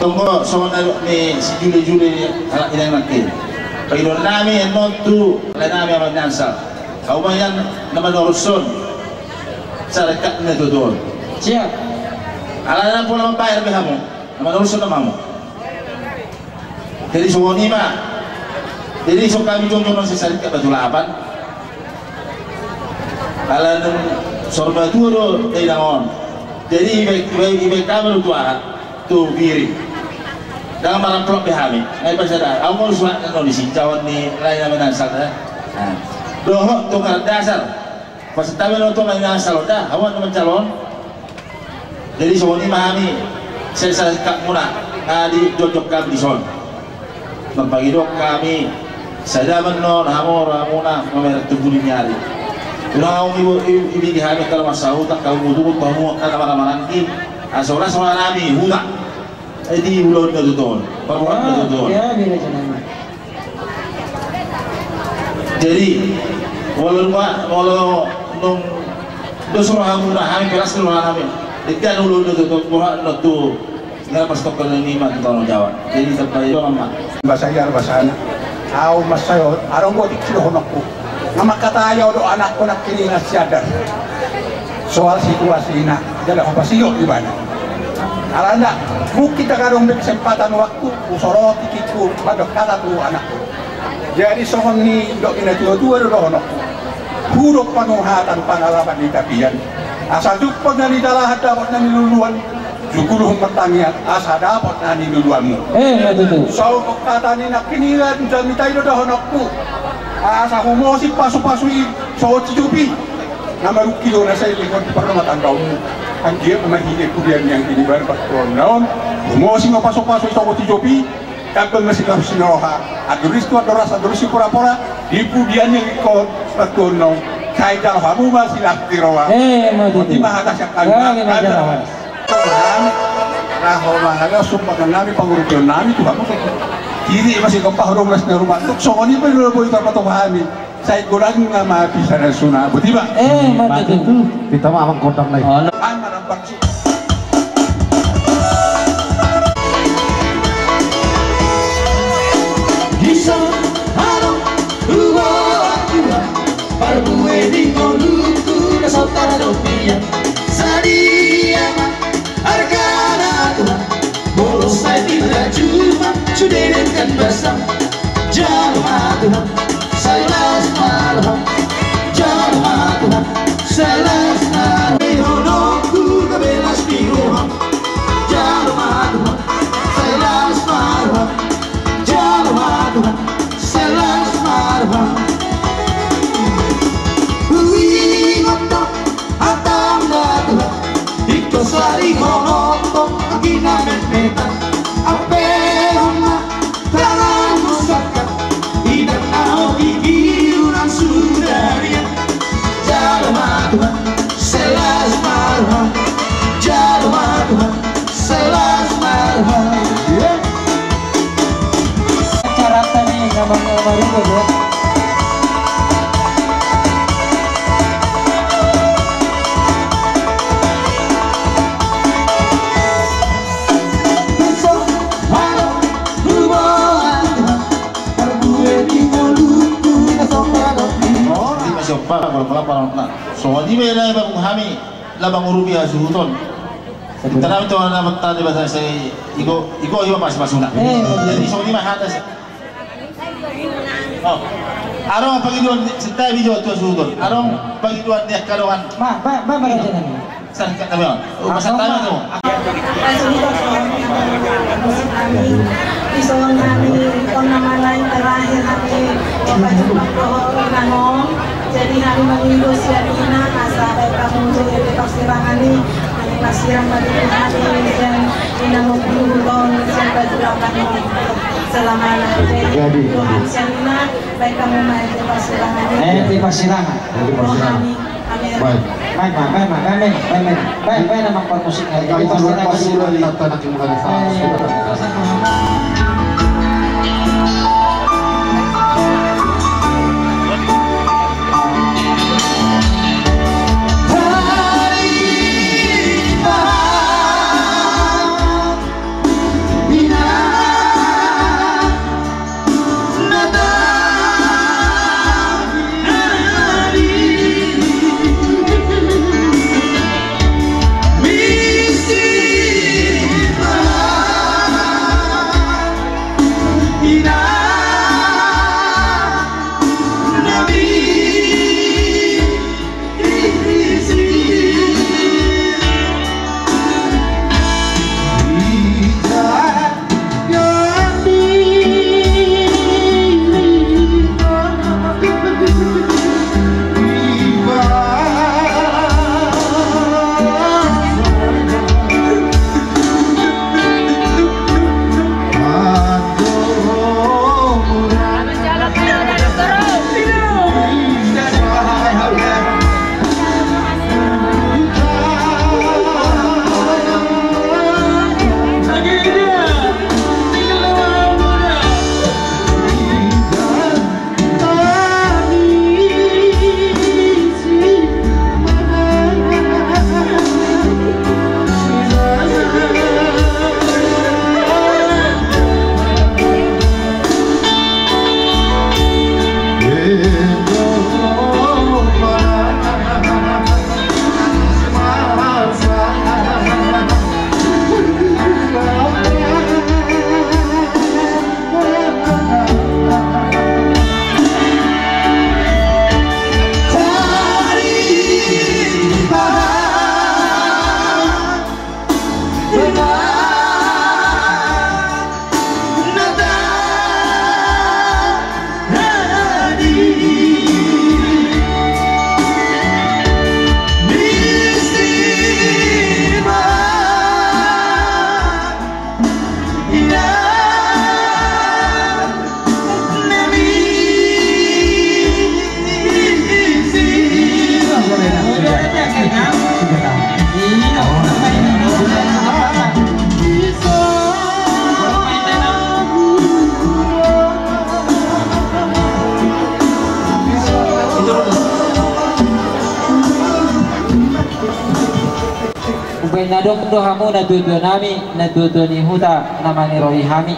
tunggu soalnya ni si Juli anak ini lagi. Pagidon namin tu lain namin ang nyansal. Kaumayan naman orusun sa rekat na doon. Siap. Alala na po naman bayar biha mo. Naman orusun naman mo. Jadi semua ni mah. Jadi so kami contoh nang sa rekat batulapan. Alala sorba turo day nangon. Jadi ibe kami tu biri. Dalam barang pelok behami, ngai pasada. Aku mau surat no di sincawan ni lain nama nasal dah. Doh tukar dasar. Pas tahu no tu lain nasal dah. Awan nama calon. Jadi semua ni mahami. Saya kak muna. Adi jojok kami di son. Membagi dok kami. Saya menon hamor hamuna memerah tubuh nyari. Kurang ibu kami kalau masalah tak kau mudu kamu kan nama nanti. Asolah soal nabi huda. Di ulun na doon, paruhan na doon. Jadi, walau nung dosa orang muna kami keras keluar kami. Ikan ulun na doon, paruhan na doon. Nggak pastok ka ng lima ng Jawa. Jadi sampai doon mama. Basayar basana. Aw masayo, arong ko dikilo honok ko. Nama katayo do anak ko nakilingas siya. Soal situasi na, jadi apa sih di mana? Alanda, bukti kita karong kesempatan waktu, usorot tikiku pada kata tu anakku. Jadi sohon ni dok ina tua do honok. Huruf panuhatan pangalaman di tapian. Asal jupon na ni dalah dapat na niluluan. Jukuluh pertanian asa dapat na niluluanmu. Betul. So kata ni nak kinilan dan mitai do honokku. Asa humosi pasu-pasui so cicupi. Nama kilo na saya lingkon perlomatan kaummu. Ang dia memahili kudian yang ini baru pastuan naon umusi ngapasok-pasok ito ti Jopi kapag masih kau sinoha aduris tu adoras aduris pura-pura di kudian yang ikut pastuan naon kay jalo hamu masih lakti rawa di mahatas yang kami raho mahalo sumpakan nami pangurupion nami tu hamu kiri masih kapahurong nas na rumah tuk songoni pa nilo po ito patupahami saya kurang nga mapisa na suna buti ba? Betul. Kita mah amang kodang lagi. So di ba na ba kung hami labang urubi hasuton. Kita namin to na matali ba sa iko mas masuna. Jadi so di mahatas. Oh. Arong pagidon sa video to hasuton. Arong pagidon dia karohan. Ba aja nani. San ka tayo. Masa tayo to. Isong kami kung naman lain terakhir kami nangong jadi kami mengindos ya dina asa kamu jadi persirangan ini pasirang bagi kami dan inang menggulung sampai delapan selama jadi Syarina baik kamu main di persirangan di persirangan baik nama musik Kami pasulan tanah Khalifah. Nadong dohamu natutu nami natutu ni huta namani rohi hami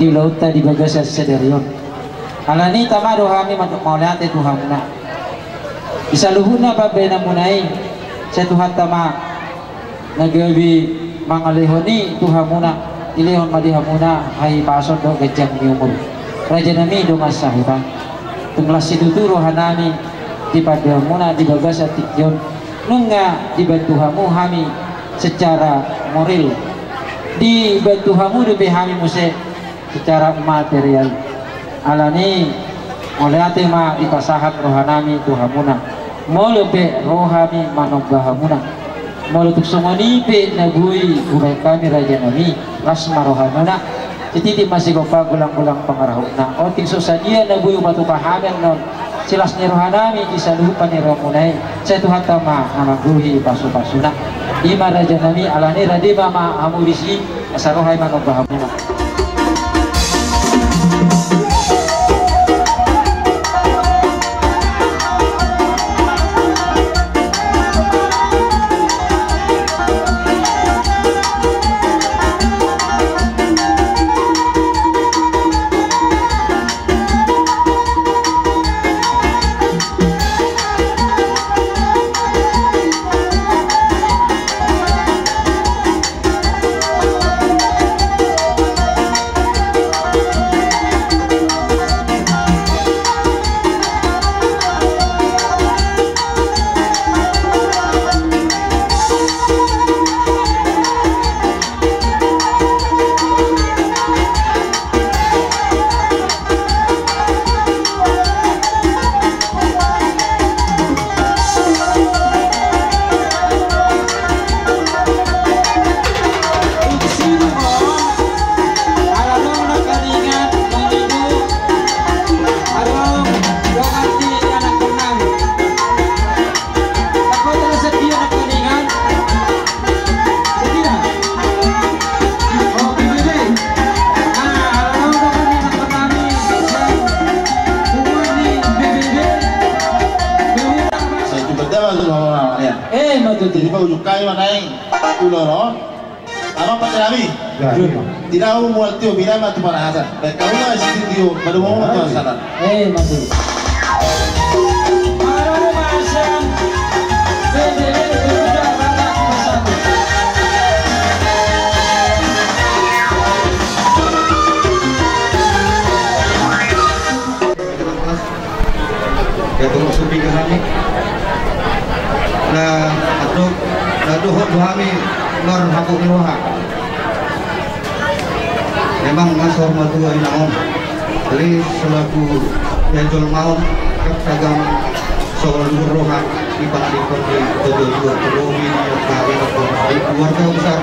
di lauta di bagasa sederion. Alani tamado hami matuk maulate tuhamuna. Bisa luhuna babena munai setuhat tama nagawi mangalehoni tuhamuna ilehon madihamuna hai pasod do gejang ni umur. Raja nami do masahiban. Tunglas itu rohanami di padamuna di bagasa tikyon. Nunga dibantu hamu hami secara moral, dibantu hamu lebih hami muse secara material. Alani oleh tema dipasahat rohanami tuhamuna, mau lebih rohami manobahamuna, mau untuk semua nipe nagui ubai kami raja nami lasma rohamuna. Jadi masih gopa gulang-gulang pengarahuna. Oh ting sosadia nagui ubatu pahamen non. Silas ni rohanami disalupan ni romunai saya Tuhan tama amaguhi pasu-pasuna ima raja nami alani radima ma amurisi asarohai manobahamuna. Jadi bau jukai mana yang ulo apa pakai tidak mau buat tio bila matu para hasan. Kalau nggak sih tio baru mau matu hasan. Matu. Ya tunggu supi ke kami. Nah, dohot kami lor hakuk iroha. Memang ngasor matu inaon. Jadi selaku yang jual maun kagam soal roha di panadikon di kedua terobi di keluarga besar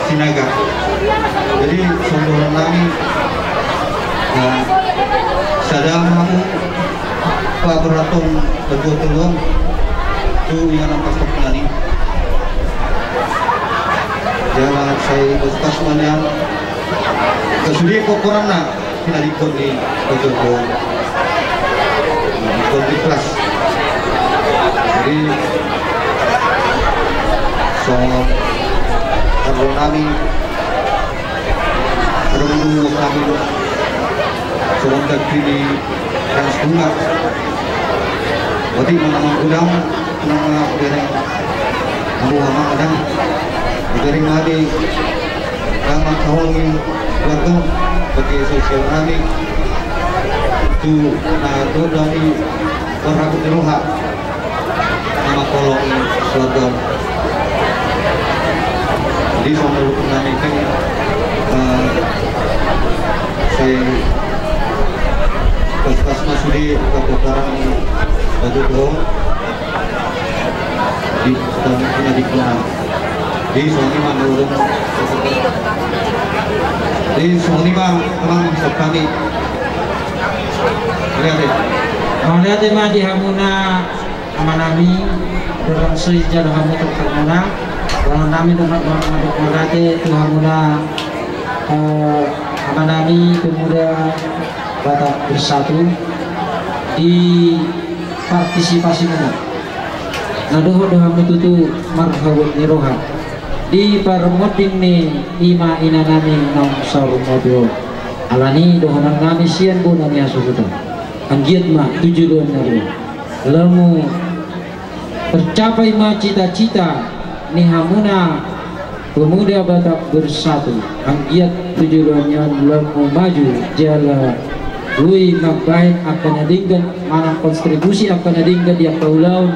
Sinaga. Jadi saudara kami sadam kamu Pak Beratung kedua telung itu yang nampak sekali. Jalan saya bekas mana kesulitan kokorana tidak dikon di kedua di kelas. Jadi soal kalau kami perlu kami soal kini dan bunga. Berarti menang udang nama dari Abu Hamam dari Madi nama kahongin warga bagi sosial kami itu itu dari orang keteruha nama kolongin warga. Jadi sama hubungan ini saya pas masudi kekotoran baju dong di sudah dikenal di Sony Mandurung di Sony memang bisa kami lihat lihat di hamuna amanami dalam sejarah hamu terkenal kalau kami dapat mengadopsi itu hamuna amanami pemuda Batak Bersatu di partisipasi mana. Nah doa mututu marhawat niroha di parmoding ni ima ina nami nong sarumodo alani dohonan nami sian bu nami asukuta anggiat ma tujuan nari lemu tercapai ma cita-cita ni hamuna pemuda Batak bersatu anggiat tujuannya lemu maju jala lui mabain akan adingkan mana kontribusi akan adingkan dia kaulaun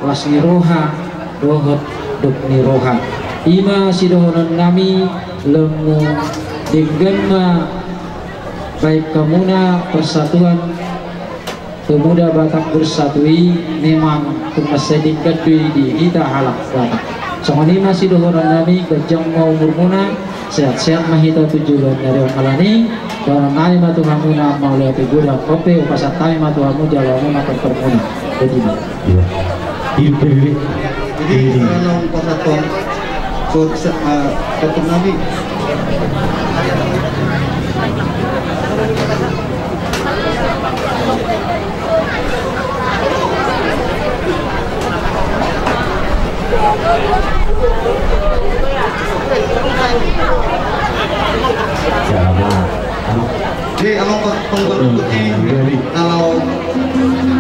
wasni roha dohot dukni roha ima sidohonan nami lemu dengan ma baik kamuna persatuan pemuda Batak bersatui memang kumasedingkan di kita halak Batak somani masih dohonan nami gajang mau murmuna sehat-sehat mahita tujuan dari omalani dan nami matu hamuna mau lihat gula kopi upasat kami matu hamu jalamu makan permuna jadi kalau persatuan satu nabi jadi kalau pengikuti kalau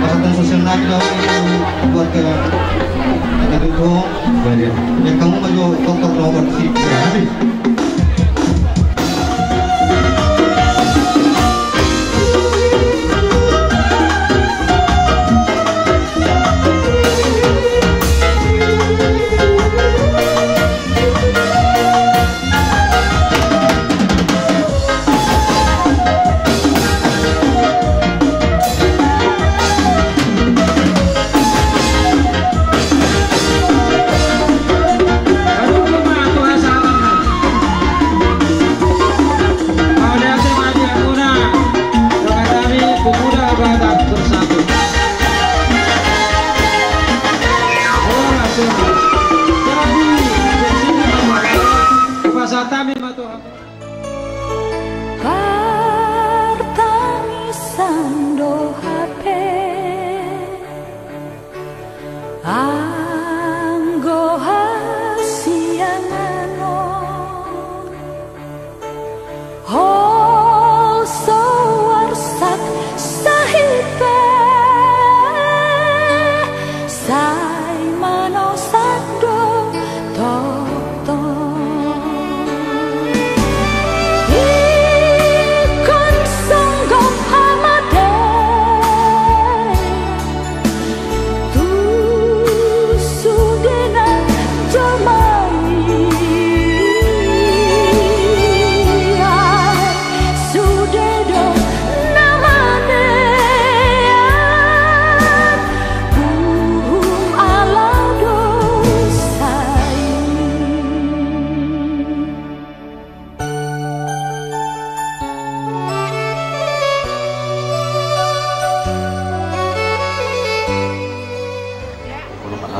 persatuan sosial nasional itu buat ke itu ya kamu maju kontak nomor sih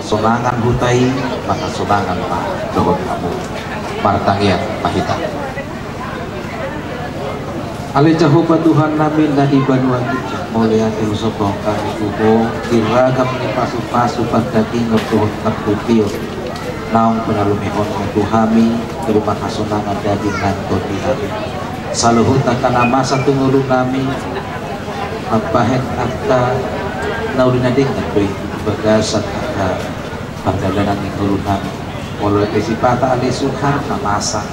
sonangan hutai maka sonangan pak dohon kamu martangian mahita ale cahoba Tuhan namin na ibanuan kita mulia tilusopong kami kubo diragam ni pasu-pasu pagdating ng Tuhan terputio naong penalumihon ng Tuhami terima kasonangan dading nanto di namin saluhut akan amasa tungulong namin magbahet akta naulinating na tuwing bagasat akta pagdalanan ng tulong namin walau kesipata alisuhan na masa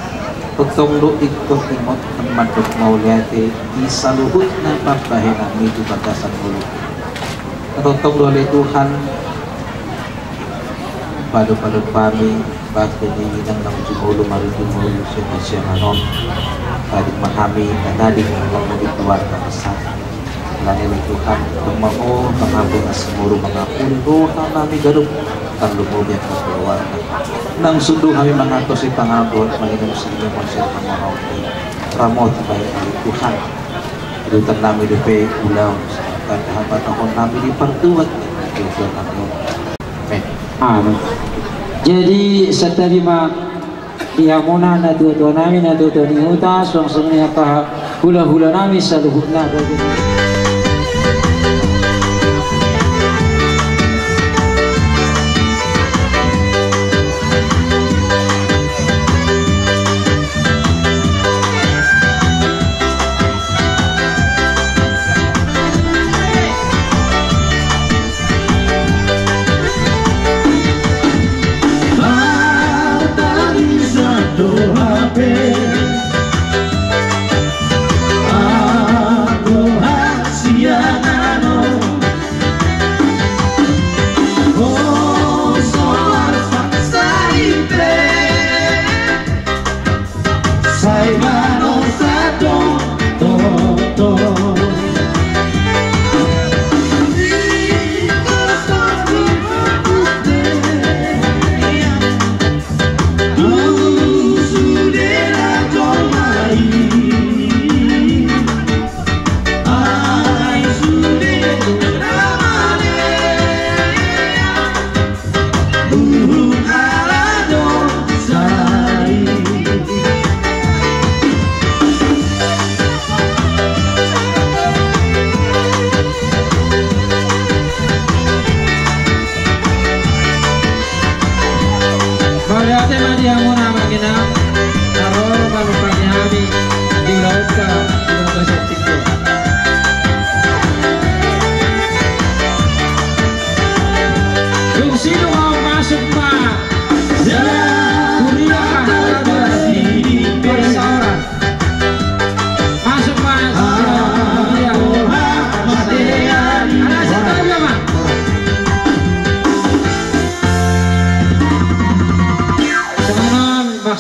tutong luit ko timot ng madok mauliate isaluhut ng pagbahin ang medyo bagasan ulo natutong luali Tuhan palo-palo kami bakit nininang ng jumulo marujumulo siya manon tadik mahami na tadik ng mga dituwar na masan lanili Tuhan tumaho panghabong na siguro mga pulo na namin garong ang lumubyan ng keluarga nang sundo kami mga to si pangabot malinong sa inyo konser ng mga ramot baik Tuhan ilutan namin di pe ulaw sa kadahabat ako namin di partuwat Tuhan namin amin. Jadi seterima diamuna na tuto namin na tuto ni utas langsung niya ka hula-hula namin sa luhut na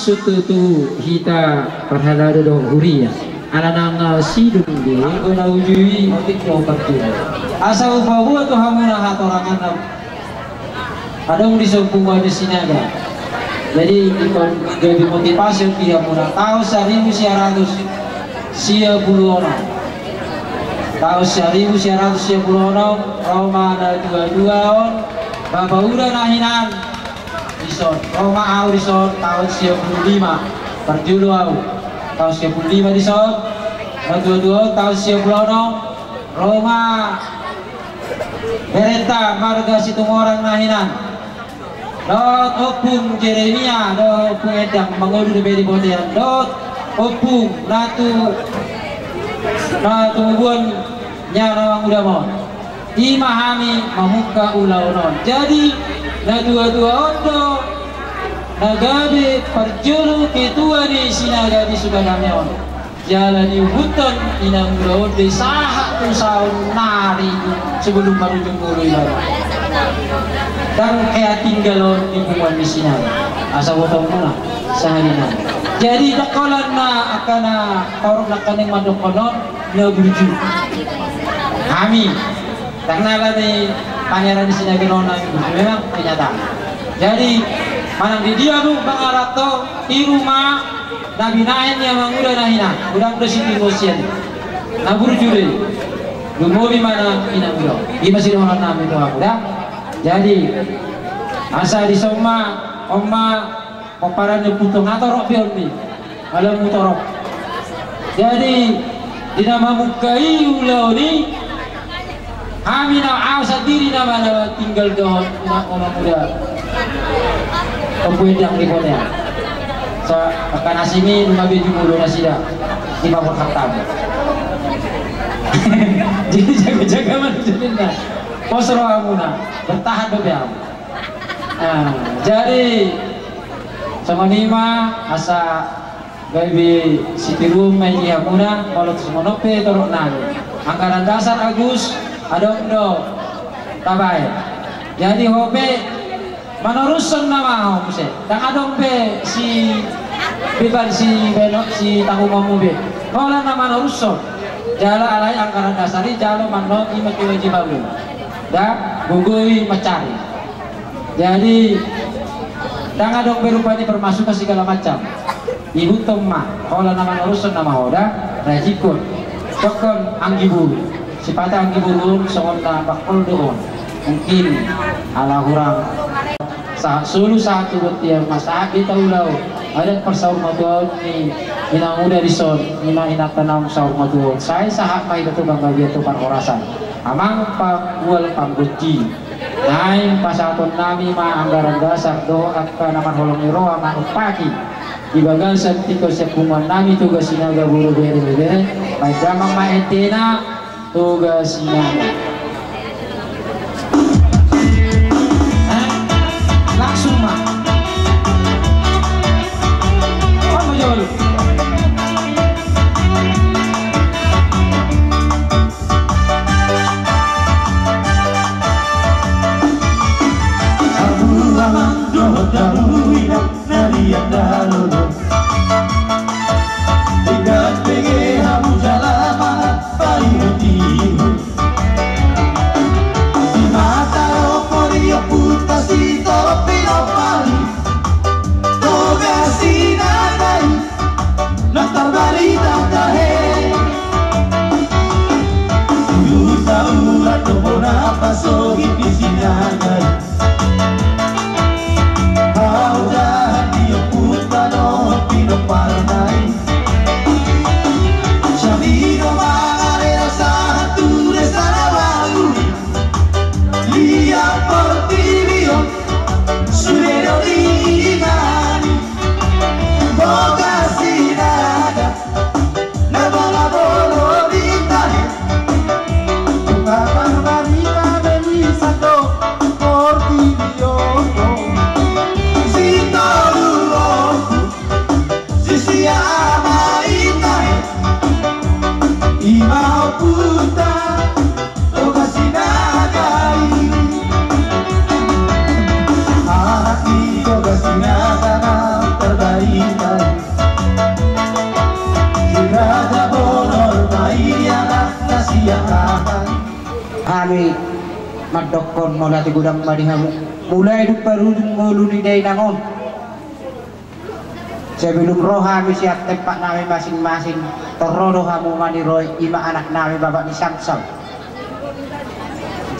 maksud tu kita perhadada dong huria anak sidung di guna ujui otik do kerja asal bahwa tu hamuna hatorangan ada di sebuah di sini ada jadi lebih motivasi dia muna tahu 1.100 sia puluh orang tahu 1.100 orang Roma ada 22 on bapak udah nahinan Rison Roma au Rison tahun 95 perjulu au tahun 95 Rison dua tahun 96 Roma Bereta marga situ orang nahinan dot opung Jeremia dot opung edang mengudu di bodean dot opung natu buan nyara udah mau imahami mamuka ulaunon jadi na dua ondo nagabe perjulu ketua di sinaga di Subanamyon jalan di hutan inang ulaun di sahak tu saun nari sebelum baru jempuru ibarat dan kayak tinggal di bungan di sinaga asal botol muna seharian jadi dakolan na akan korok akan yang mandok konon na burju kami karena lagi pangeran di sini Nona memang kenyataan. Jadi mana di dia bu Bang Arato di rumah Nabi Nain yang mengudah nahina udah sini ngosian. Nabur juri, lumur di mana ina biro. Di masih orang Nabi itu aku dah. Jadi asa di soma oma paparan putung atau rok biorni malam mutorok. Jadi di nama mukai ulau ni kami nak awal diri nama tinggal doh nak orang muda pembuedang di kota. So akan asimi rumah baju muda nasi dah di bawah khatam. Jadi jaga-jaga manusia. Posro amuna bertahan beberapa. Jadi sama lima asa baby Siti Room main di amuna kalau semua nope torok nang. Anggaran dasar Agus adong do tabay jadi hobe manoruson nama ho muse dan adong be si beban si benok si tahu mamu be hola nama manoruson jala alai angkaran dasari jalo mano imaki wajib babu da gugui mencari jadi dan adong berupanya bermasuk ke segala macam ibu tomma hola nama manoruson nama hoda rajikun tokon anggibulu sipata anggi burun songona bakul doon mungkin ala hurang sulu satu betiang masabi taulau ada persaur maduon ni inang udah dison ina tanam saur maduon saya sahak mai betul bangga dia tu pan orasan amang pakual pangguci naik pasaton nami ma anggaran dasar do akka naman holong iro ama upaki di bagal septiko sepuman nami tugas sinaga buru bere baik damang ma etena tugasnya langsung mah apa jawab lu kami madokon mulai gudang madihamu mulai duparudung nguluni day nangon sebelum roh kami siap tempat kami masing-masing terrodoh kamu maniroy ima anak kami bapak ni samsam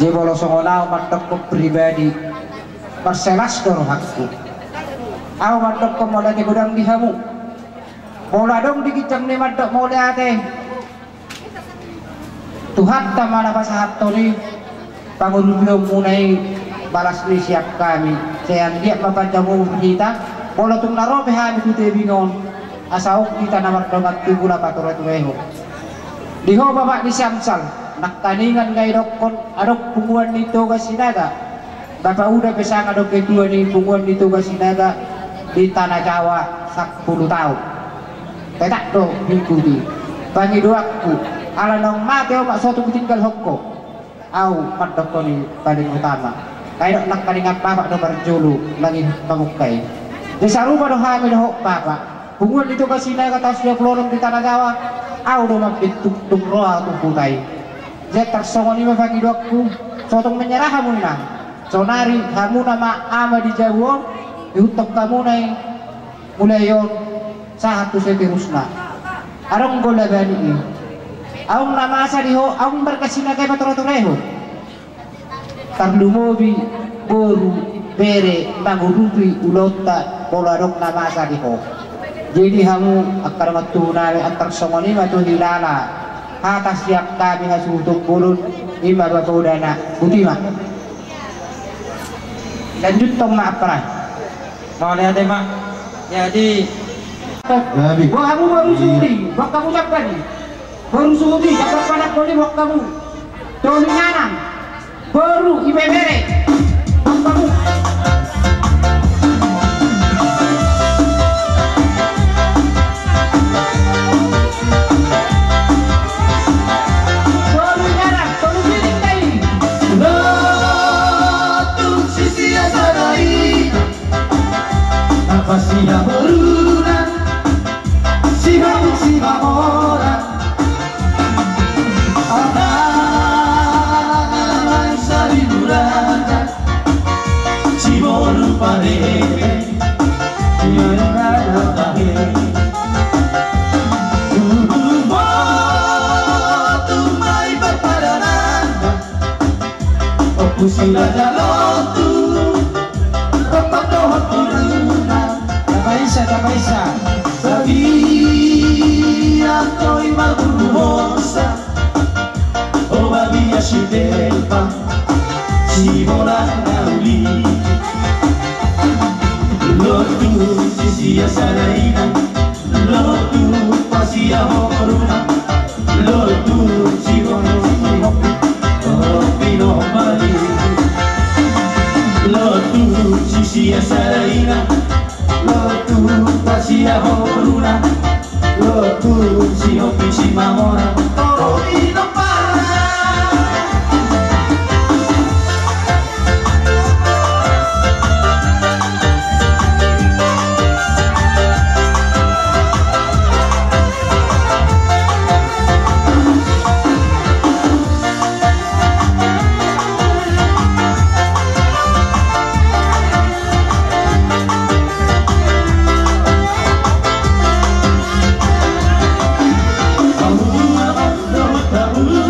jebolo songonau madokon pribadi perselas doro hakku aku madokon mulai gudang dihamu mulai dong dikicam ni madok mulai ate Tuhan tamana pasahat toni pangulubyo munay balas ni siap kami saya dia papanjamu kita pola tung naro behami kute bingon asauk kita namar dongat tugula paturat weho diho bapak di samsal naktaningan ngay dokon adok punguan nito ka sinaga bapak udah pesang adok kedua ni punguan nito ka sinaga di tanah Jawa 10 tahun petak do hingkudi pangiduakku ala nong mati o suatu tinggal hokko au padokoni paling utama kayak nak kalingat bapak do berjulu lagi pamukai desa rupa do hamil hok bapak bungun itu kasina kata sudah pelorong di tanah Jawa au do mampit tuk roa tukutai zet tersongoni mafaki dokku suatu menyerah kamu nang sonari kamu nama ama di Jawa diutok kamu nai mulai yon satu seterusna arong gola bani ini aung nama sadiho aung berkasina kay patro-toreho tarlumobi boru bere mangurupi ulota polarok nama sadiho jadi kamu akar matuna antar songoni matu hilala atas siap kami hasutuk bulun ima bapaudana butima lanjut tong maapra oleh ade mak jadi wah kamu baru sudi wah kamu siapkan baru sudi dapat panak koli wak kamu dolinganan baru ibebere wak kamu dolinganan dolingiring kai Lotung sisi asarai apa siya beruna siha mora Sila jalon tu Ropak dohot piruna Tapaisa Sabia toy malburumosa O babia si delpa Si bola nauli Lotu sisia saraina Lotu pasia horuna Lotu si bono Pino mali Lotu sisia saraina Lotu pasia horuna Lotu si hopi si mamona Toro pino para Tahu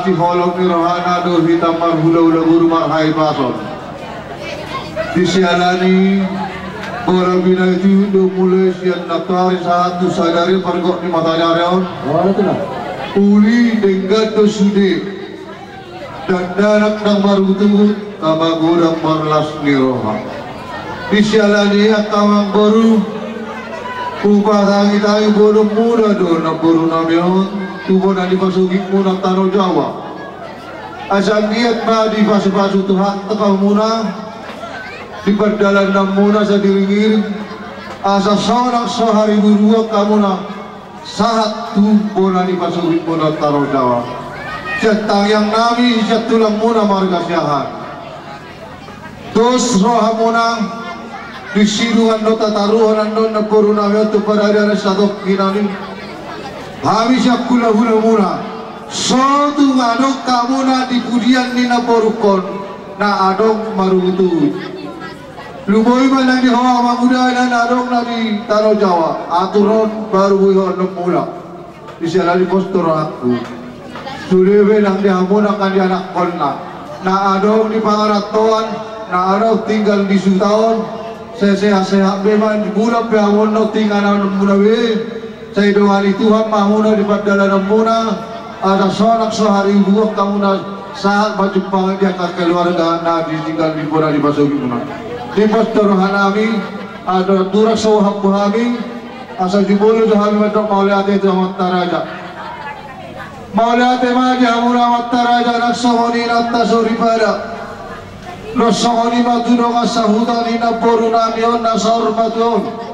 si holong ni rohana do hitam marhula-hula guru marhai pason disialani orang bina itu do mulai sian naktari saat tu sadari pergok ni matanya reon uli denggat do sude dan danak nang baru tu kama gurang marlas ni roha disialani akawang baru upah tangi bodoh muda do na boru namion tubuh na di pasugik muna taro Jawa asal giat na di pasu-pasu Tuhan tekal muna di berdalan na muna sa diringir asa seorang sehari dua kamu na saat tubuh na di pasugik muna taro Jawa setang yang nami setulang muna marga siahan dos roha muna disiruan no tataruhan no na boru namion tu parada sadok kinani kami siap kula-kula muna suatu adok kamu na di pudian ni na porukon na adok marutu luboy man lang di hawa mamuda na adok na di Taro Jawa aturon baru buhon no mula di sila di postor aku sulebe lang di hamuna kan di anak kolna na adok di pangaratoan na adok tinggal di Sutaon sesehat-sehat beman di bulan pehamon no tinggal na muna saya doa Tuhan mahuna di padala muna ada sonak sehari dua kamu na saat baju panggil dia keluarga na ditinggal di pura di basuki muna di pastoran kami ada durak sawah kami asal jubulu kami macam mauliate itu amat taraja mauliate magi amuna amat taraja naksahoni natasuri pada nasahoni maduno kasahutani na boru namion nasahur maduon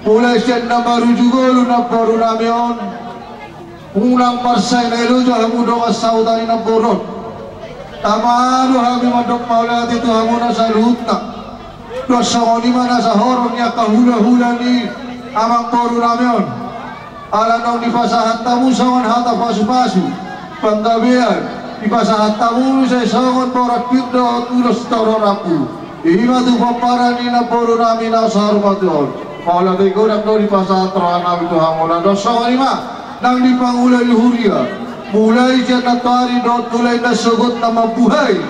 mulai sian na baru juga na baru namion ulang parsai lelu jauh muda kasaudari na boron tamalu kami madok maulat itu hamuna salutna dosoni mana sahorong ya kahula-hula ni amang boru namion ala nong di pasahat tamu sawan hata pasu-pasu panggabean di pasahat tamu saya sawan borak pirdo tulos tororaku ima tu paparani na boru nami na sahormatuon Maulah teko nak di pasar terang itu hamuna dosa lima nang di pangulai luhuria mulai janatari dot mulai nasogot nama buhay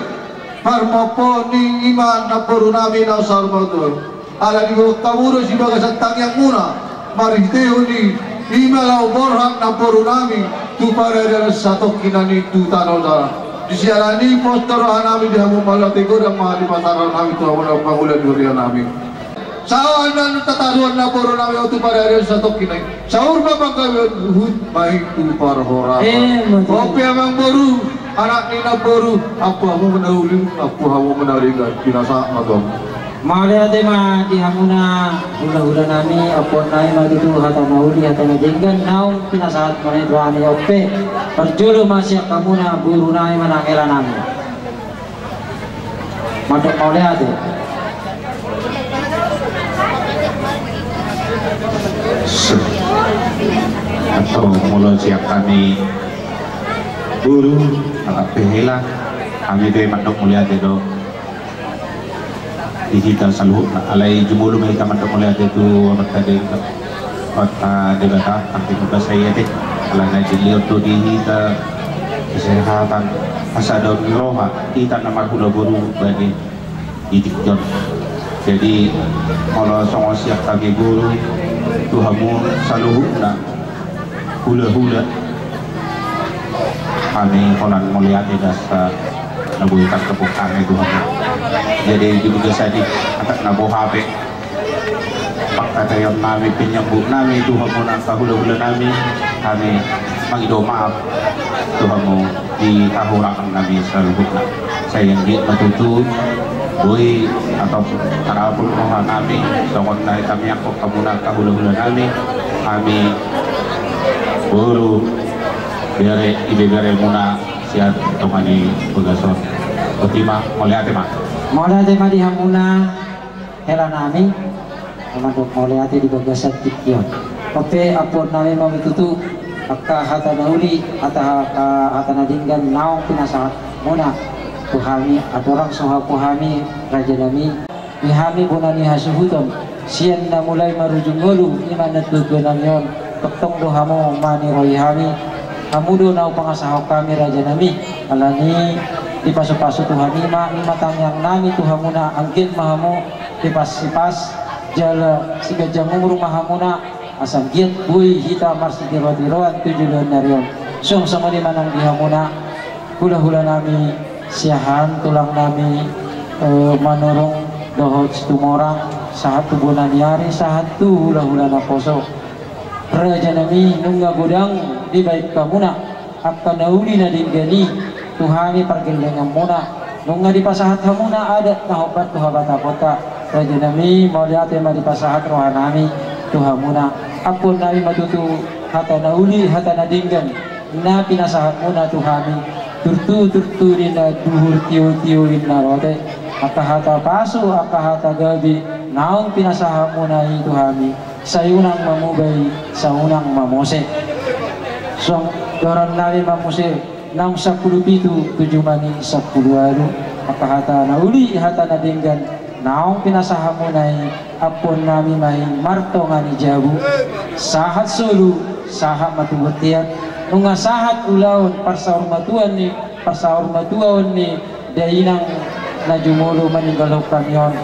harmapo ning iman na porunami na sarmatul ala di kamuro si bagasan tangyang muna mariteo ni imalau borhak na porunami tu para dalam satu kinani tu tanah dah disiarani poster hanami di hamu malah teko dan mahal di pasar hanami tu hamuna pangulai luhuria nami sawan dan tataruan na poro namin o tu para rin sa tokinay saur ba pagkawin hud may tu para hora kopi amang boru anak ni na boru apa mo manahuli apa mo manarigan pinasa madom mali ate ma di hamuna hula-hula nami apo nai magitu hata mauli hata najenggan naung pinasahat mo na ito ope perjulu masya kamuna buru nai manangela nami madok mali ate atau mulai siap kami guru alat pehela kami dari mandok mulia itu digital selalu alai jumulu mereka mandok mulia itu apa tadi kota debata tapi juga saya deh kalau ngaji lihat tuh digital kesehatan asal daun roha kita nama gula guru bagi didikan jadi kalau semua siap kami guru Tuhanmu selalu hula-hula kami konan melihat di dasar nabuikan kebukaan itu jadi juga saya atas nabu HP pak kata yang kami penyambut kami Tuhanmu nangka hula-hula kami mengido maaf Tuhanmu di kahurakan kami selalu saya yang dia betul boy atau karapun roha kami sangat naik kami yang kamu nangka hula-hula kami buru biare ibe biare muna siat tomani pugason otima moliate ma di hamuna hela nami teman-teman moliate di bagasan tikyon ope apun nami mamitutu akka hata nauli hata nadinggan naong pinasahat muna kuhami atorang soha kuhami raja nami ihami bunani hasuhuton sian na mulai marujung ngulu iman at tutunan yon kektong dohamo mani roihami hamudo na pangasahok kami raja nami alani di pasu-pasu Tuhan ima tanyang nami Tuhan muna anggit mahamu di pas-pas jala siga jamung mahamuna asam giat bui hita marsi tiro-tiroan tujuan narion sung sama di manang dihamuna hula-hula nami siahan tulang nami manurung dohot tumorang sahat tubunan yari sahat tu hula-hula na poso raja nami nungga godang di baik kamuna akan nauli na dinggani Tuhani pergelengan muna nungga di pasahat hamuna ada nahobat tuhabata kota raja nami mau lihat di pasahat rohanami tuhamuna apun nami matutu hata nauli hata nadinggan na pinasahat muna tuhami turtu dina duhur tiu dina rote akahata pasu akahata gabi naon pinasahat muna tuhami sayunang mamugay saunang mamose song doron nami mamose nang 10 7 mani 10 alu akahata nauli hata nadinggan naong pinasahat munay apon nami may marto nga ni jabu sahat sulu sahat matubutian nunga sahat ulaon parsaur matuan ni dainang najumulo maninggalok kamyon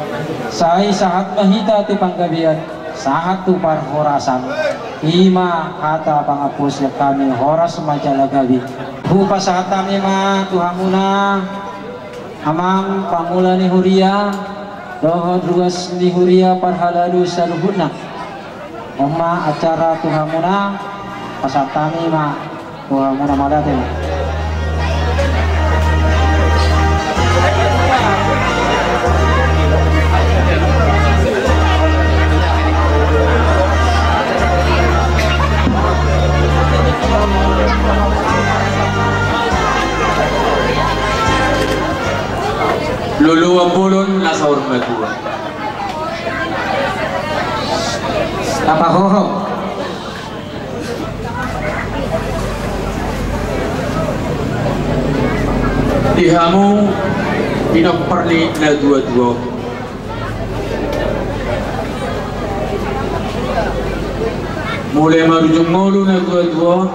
sahay sahat mahita tu panggabian sahat tu parhorasan ima hata pangapos ya kami horas majalagabi bupa sahat kami ma tuhamuna amang pamula ni huria dohod ruas ni huria parhalalu saluhuna oma acara tuhamuna pasahat kami ma tuhamuna malate luluang bulon nasa hormat Tuhan apa hoho dihamu pinoperli na dua-dua mulai marujung mulu na dua-dua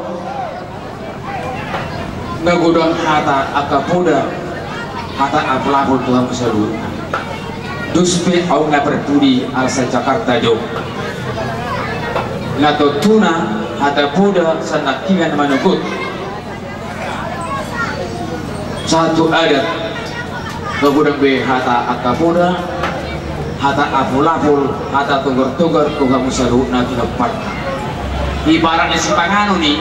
nagudang hata akapoda hata apelapor Tuhan keseluruh duspe au na peduli alsa Jakarta jo na totuna hata poda sanakilan manukut satu adat nagudang be hata akapoda hata apelapor hata tunggar-tunggar Tuhan keseluruh na tinapat ibaratnya si pangano ni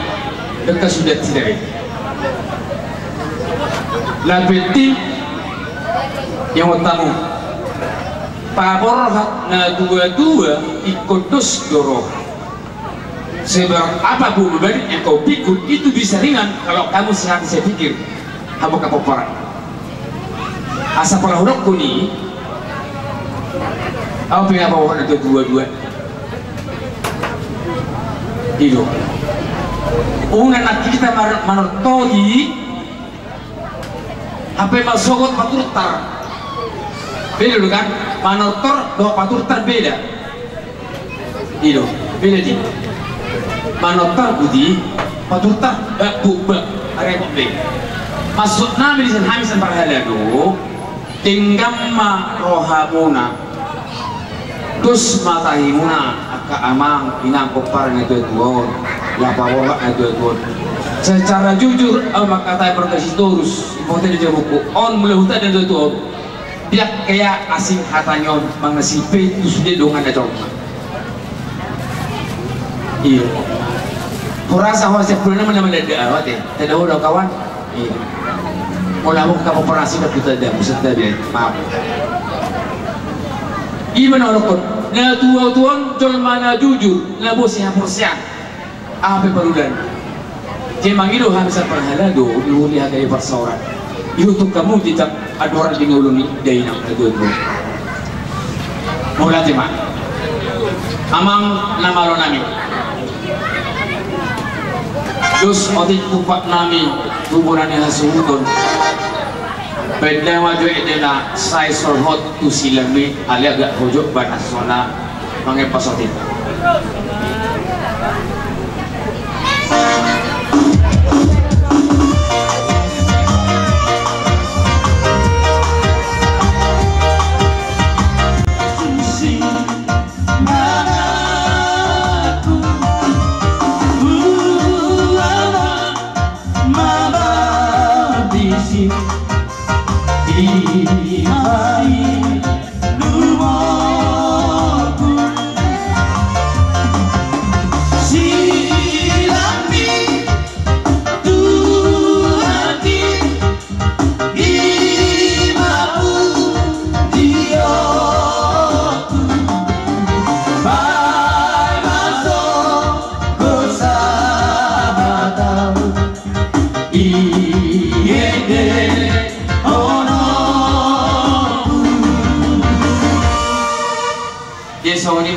dekat sudah tidak labeti yang utama pabor na dua-dua ikotos doro seberapa apapun beban yang kau pikul itu bisa ringan kalau kamu sehat saya pikir kamu kepoparan asa pelahurku ni apa yang bawa itu dua-dua itu una nak kita manortoi apa masogot paturtar beda dulu kan manortor do paturtar beda itu beda di manortor budi paturtar bubak repot be masuk nami di sana hamisan parhalado tinggamma rohamuna dus matahimuna aka amang inangkopar itu tuon ya bawa itu tuon secara jujur ama kata berkasih terus hotel di buku on mulai hutan dan tuon dia kayak asing hatanyon mangasipe itu sudah dongan ada jauh iya kurasa hawa sebelumnya mana ada awat ya tidak ada kawan iya mulai mau kamu operasi dah kita ada peserta dia maaf gimana orang na tuan jol mana jujur na bosnya persian apa perudan jemang itu hamsa parhalado dihuli hagai persoalan itu kamu tidak ada orang di nguluni dainang itu mulai jemang amang nama lo nami dus otik kupak nami tuburannya hasudon benda wajah edena saya sorhot tu silami ali agak hujuk batas sona mengepasotin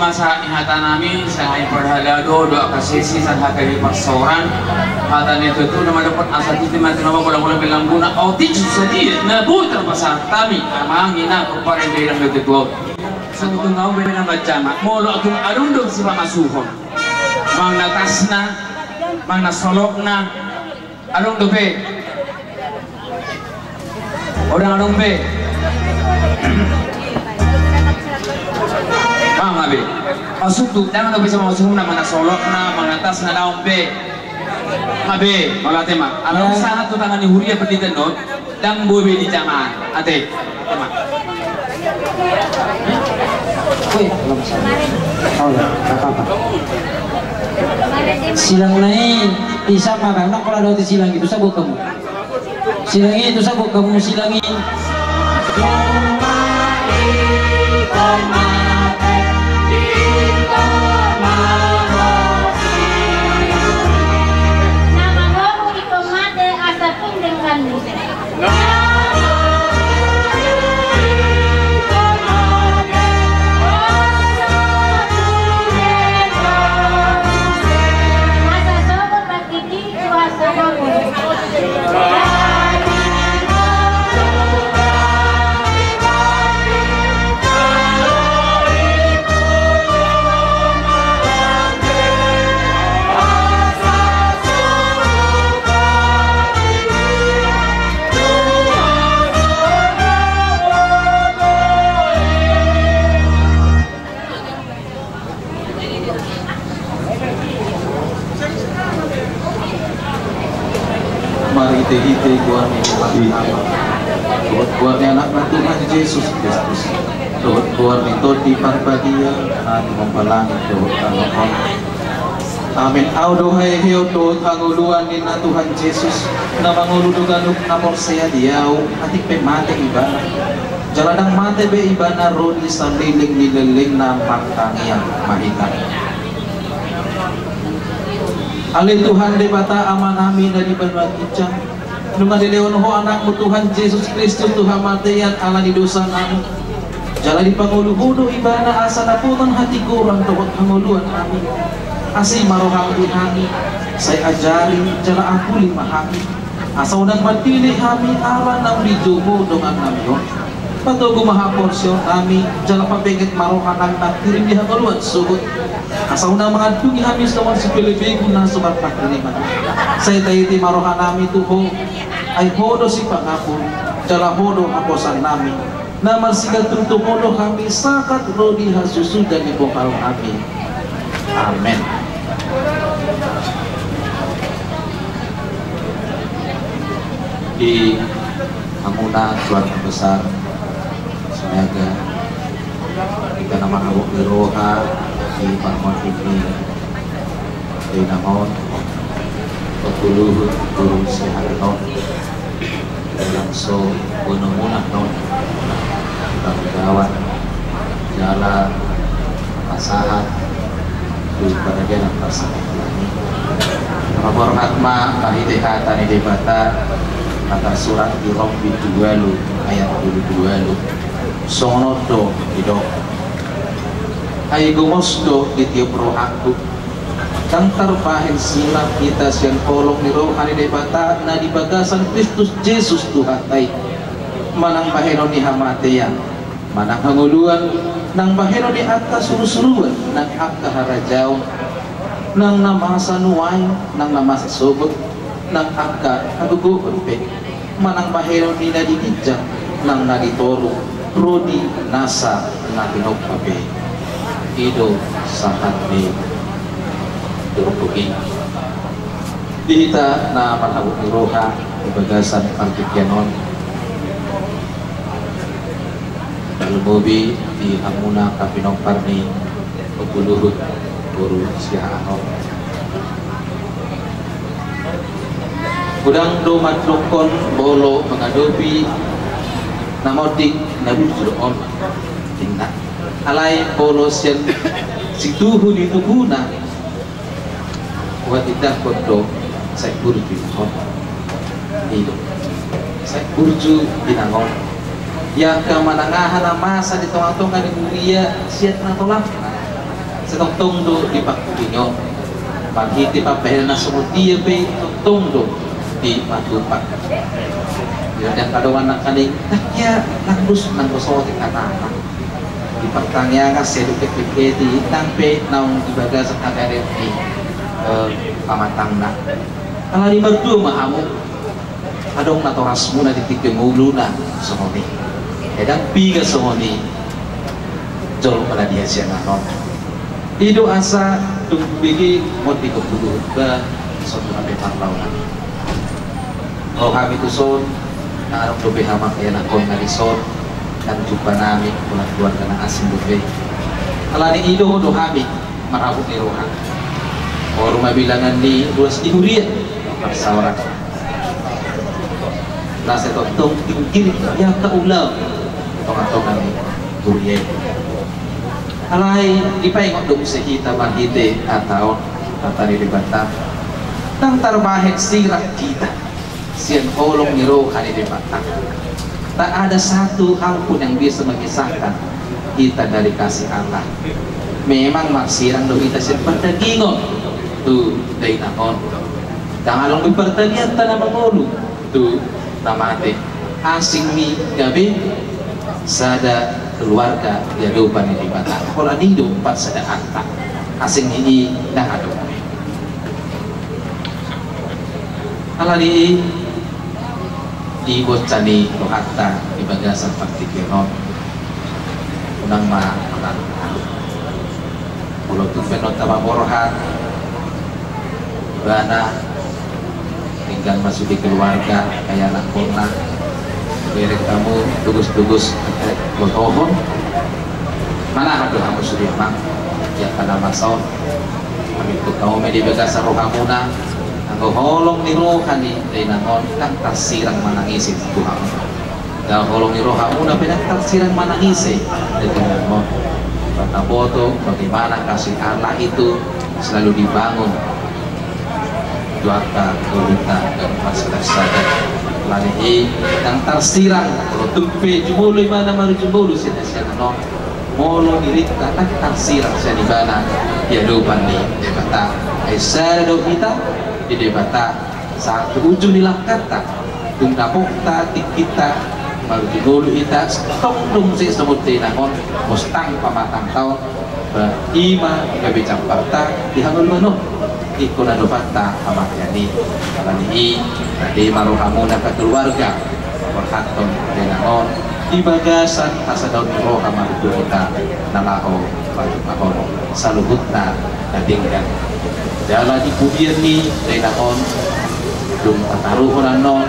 masa ihatan nami saya perhalado doa kasisi san hakali persoran hatan itu nama dapat asal itu mati nama bola-bola bilang guna autik sedih na bu terbesar kami amangina kepada bilang itu tuh satu ngau bilang bacama molo atung arundung si pamasuhon mangna tasna mangna solokna arung dope orang arung be ngabe masuk tuh jangan lo bisa masuk mana solok na mengatas na daun be ngabe malah tema alam sana tuh tangan huria pendidikan not dan bobe di jangan ate tema woi belum sampai oh ya apa silang naik bisa makan nak kalau ada silang itu sabuk kamu silangin itu sabuk kamu silangin ite kuat kuatnya anak Tuhan Yesus Kristus kuat itu di parbadia anu membalangi Tuhan amin audohai hiu Tuhan nguluan di Tuhan Yesus nama nguludugan napor saya diau hati pemate ibana jaladang mate be ibana rodi sandiling nileling nampak tangian mahitan alih Tuhan debata amanami dari benua kijang nungan dileon ho anakmu Tuhan Yesus Kristus Tuhan matean ala di dosa namu jala di panguluhudo ibana asa naputan hati kurang tawat panguluan kami asih marohang dihani saya ajari jala aku lima hami asa unang matili kami ala nang dijubo dengan namion patugo mahaporsyon kami jala papengit marohang ang nakirim di hangaluan sugot asa unang mga tungi kami sa mga sipilibig na subat pakiliman saya tayo marohang nami tuho ay hodo si pangapon jala hodo haposan nami na marsigat tuntumodo kami sakat rodi hasusudan ni bokal kami amen di Hamuna keluarga besar semoga kita nama Abu Biroha di Parmon ini di Namon Pekuluh Guru Siharnon langsung gunung-gunung non kita berjawab jalan pasangan di bagian pasangan ini Rabor Hatma kahite kata ni debata kata surat di Rompi 2 lu ayat 22 lu sonodo hidup ay gumosdo di tiup rohaku kang tarpahin silang kita siang kolong ni rohani debata na di bagasan Kristus Yesus Tuhan tay manang baheno ni hamateyan manang hanguluan nang baheno di atas surusuruan nang akka harajaw nang namasa nuway nang namasa subot nang akka haguguhon pe manang baheno ni nadididjang nang naditoro rodi nasa na pinogpape ido sahat ni turupugin dihita na manhabot ni roha di bagasan pangkikyanon dalmobi di Hamuna kapinong parni paguluhut guru siyahanon udang do matlukon bolo mengadopi namodik nabi Fir'aun tingna alay bolo siyan situhu di tuguna buat tidak kodo saya burju binangon itu saya burju binangon ya kemanangahan masa di tengah-tengah di mulia siat na tolak setong do di Pakubinyo paghiti pa pahil na sumuti pe tong do di Matupak yang kadoan nak kaning takya nakus nang kosote kanana di pertanyaan sedu keketi tampe naung ibadah sekadar ini pamatangna kalau di berdua mahamu adong nato rasmuna di titik nguluna semoni edang piga semoni jol pada dia siang non itu asa tung bigi moti kebudu ke suatu nabe parlaunan oh kami tu son narong dobe hamak ya nakon ngarison dan jumpa nami pulang keluarga na asing dobe alani ido do habi marabuk ni rohan o rumah bilangan di luas di huria bersawaran nasa tong tingkir ya ka ulam tong-tongan ni huria alai ipaingok do sehita mahite atau tatari dibantah tang tarbahek sirah kita sian olong niro kali dibantah tak ada satu hal pun yang bisa mengisahkan kita dari kasih Allah memang maksirang do kita sian perdagingon tu dari nakon dan along dipertagian tanah mengolu tu namate asing mi gabi sada keluarga dia lupa di bata kalau ini empat sada anta asing ini dah ada alani di bocani lohatta di bagasan praktikino unang menang pulau tu penot tama borohan bana tinggal masuk di keluarga kayak anak purna berek kamu tugus-tugus botohon mana aduh kamu sudah mak ya karena masau kami itu kamu medi bagasa rohamuna anggo holong ni rohani dari nangon kan tarsirang manangisi Tuhan dan holong ni rohamuna penak tarsirang manangisi dari nangon kata boto bagaimana kasih Allah itu selalu dibangun duaka gurita dan masalah sadar lari yang tersirang kalau tumpe jumulu mana maru jumulu sini no molo dirit kata tersirang sini mana dia lupa nih debata esa do kita di debata satu ujung nilah kata tung dapok tadi kita maru jumulu kita stop dum si semut dinangon mustang pamatang tahun ima kebicang parta dihangul mano ikut ada fakta amat jadi kalau ini tadi malu kamu nak keluarga berhaton dengan di bagasan asa daun roh kamar kita nalaho baju mahon saluhutna dadingkan jalan di pudian ni dengan dum taruhan non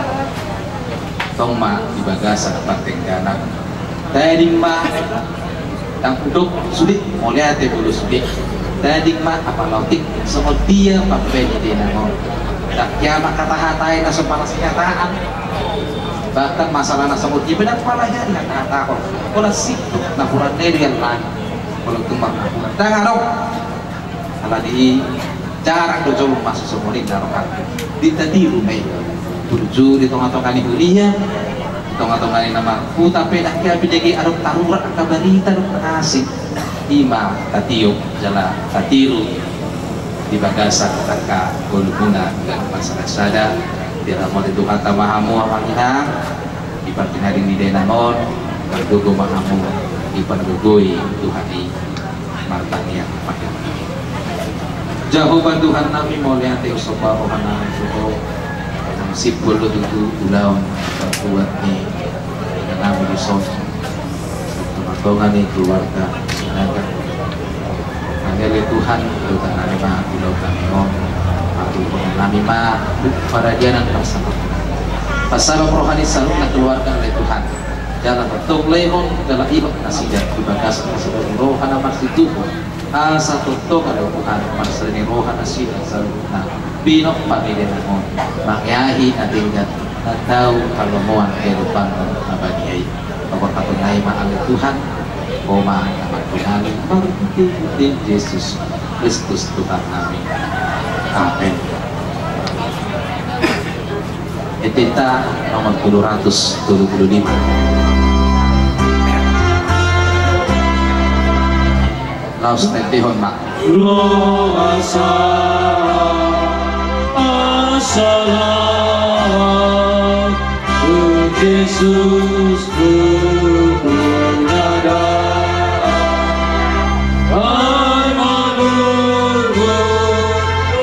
tongma di bagasan patenggana dading ma tang uduk sulit mulia te bulu sulit tadi mah apa lautik semua dia pakai di namo tak kiamat kata hatai naso panas kenyataan bahkan masalah naso mudi benar palanya dengan kata kok kalau situ nafuran dari yang lain kalau tumbang dan ngarok kalau di jarang dojo masuk semua di narokan di tadi rumah tuju di tengah-tengah di kuliah tengah-tengah di nama ku tapi dah kira bidagi arok tarurat kabarita asik ima tatiuk jala tatiru di bagasan taka goluguna dan masalah sada tidak mau itu kata mahamu amanina di partinari di denamon berdugo mahamu di perdugoi Tuhani martania pakai jawaban Tuhan nami mulia te usoba ohana suho sipul tutu ulaun berbuat ni nami disot tongan ni keluarga sinaga nagale Tuhan lutan nami ma bilau kami on aku nami ma pada dia nang pasal rohani salud na keluarga oleh Tuhan jalan betul lehon dalam ibak nasidat di bagas nasidat rohana masih tubuh asa tutup ada Tuhan pasal ni rohana nasidat salud na pinok pamilya mo makyahi natingkat na tahu kalau mohon kehidupan abadi pagkakatunay mahal Tuhan o mahal Tuhan pagkakatunay Yesus Kristus Tuhan namin. Amen. Etita nomor 775. laos netihon mak. Lo assalam Yesus penada Hai menunggu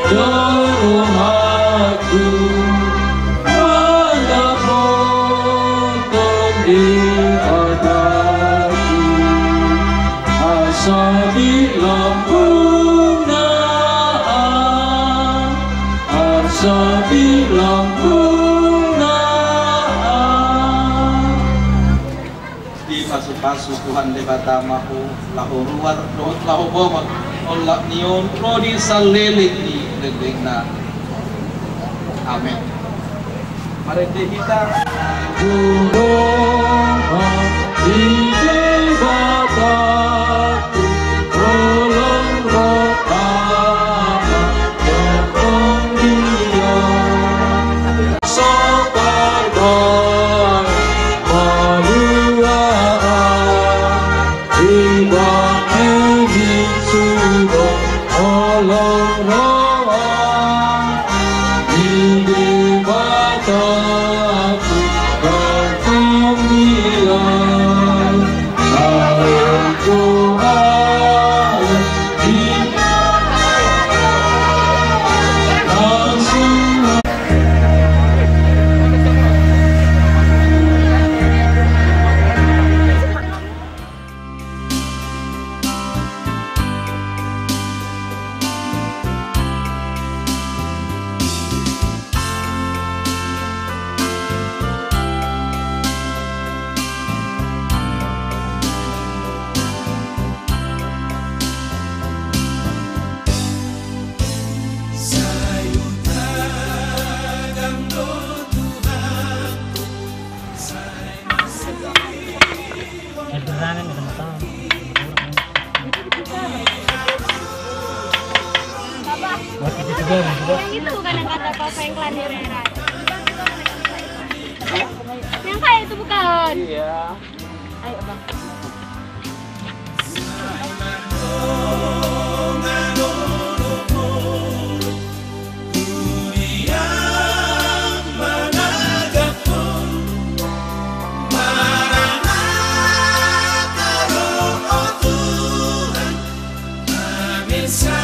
jauh aku mendapatkan di hatiku asa bilang punah asa bilang pasu Tuhan debata mahu lahu luar dot lahu bawa Allah nion rodi salelit di legengna amin mari kita di debata tolong rohama tolong dia sobar Yang itu bukan yang kata Papa yang Kladirera. Yang kayak itu bukan. Iya. Ayo bang. Inside